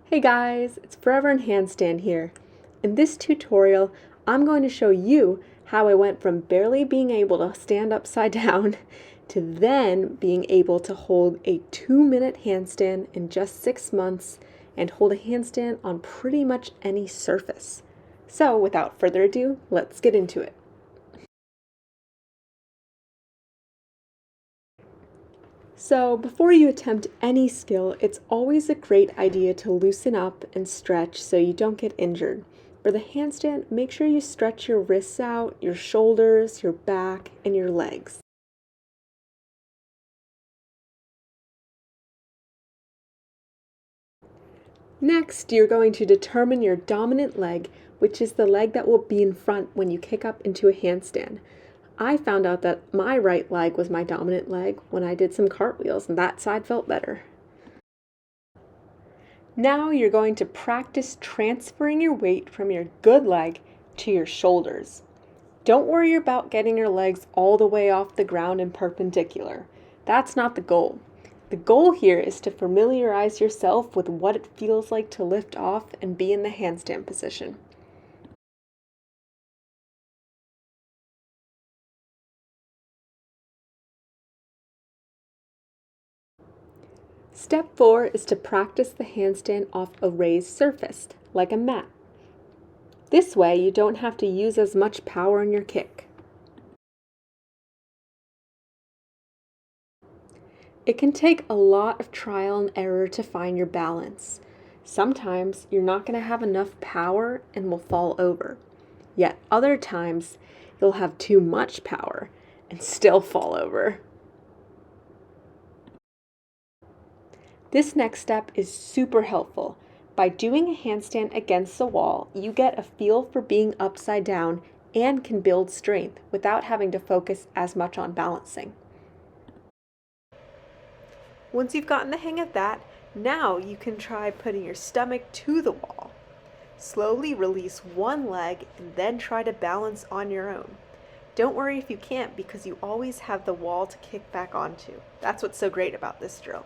Hey guys, it's Forever in Handstand here. In this tutorial, I'm going to show you how I went from barely being able to stand upside down to then being able to hold a 2-minute handstand in just 6 months and hold a handstand on pretty much any surface. So without further ado, let's get into it. So before you attempt any skill, it's always a great idea to loosen up and stretch so you don't get injured. For the handstand, make sure you stretch your wrists out, your shoulders, your back, and your legs. Next, you're going to determine your dominant leg, which is the leg that will be in front when you kick up into a handstand. I found out that my right leg was my dominant leg when I did some cartwheels, and that side felt better. Now you're going to practice transferring your weight from your good leg to your shoulders. Don't worry about getting your legs all the way off the ground and perpendicular. That's not the goal. The goal here is to familiarize yourself with what it feels like to lift off and be in the handstand position. Step 4 is to practice the handstand off a raised surface, like a mat. This way you don't have to use as much power in your kick. It can take a lot of trial and error to find your balance. Sometimes you're not going to have enough power and will fall over. Yet other times you'll have too much power and still fall over. This next step is super helpful. By doing a handstand against the wall, you get a feel for being upside down and can build strength without having to focus as much on balancing. Once you've gotten the hang of that, now you can try putting your stomach to the wall. Slowly release one leg and then try to balance on your own. Don't worry if you can't, because you always have the wall to kick back onto. That's what's so great about this drill.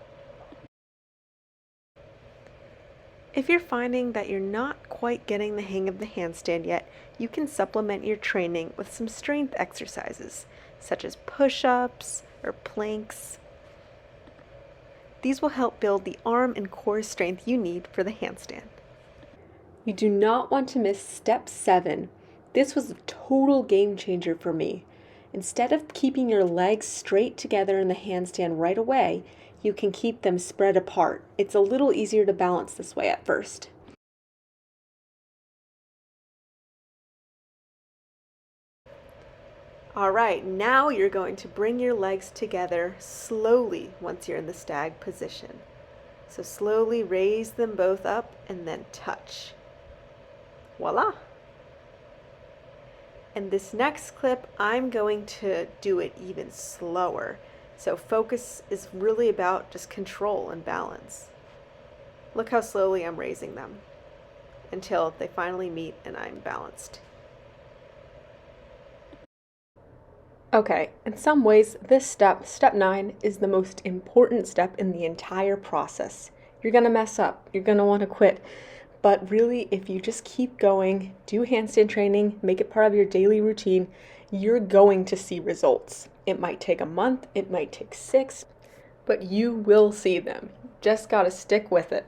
If you're finding that you're not quite getting the hang of the handstand yet, you can supplement your training with some strength exercises, such as push-ups or planks. These will help build the arm and core strength you need for the handstand. You do not want to miss step 7. This was a total game changer for me. Instead of keeping your legs straight together in the handstand right away, you can keep them spread apart. It's a little easier to balance this way at first. Alright, now you're going to bring your legs together slowly once you're in the stag position. So slowly raise them both up and then touch. Voila! In this next clip, I'm going to do it even slower. So focus is really about just control and balance. Look how slowly I'm raising them until they finally meet and I'm balanced. Okay, in some ways, this step, step 9, is the most important step in the entire process. You're gonna mess up, you're gonna wanna quit, but really, if you just keep going, do handstand training, make it part of your daily routine, you're going to see results. It might take a month, it might take 6, but you will see them. Just gotta stick with it.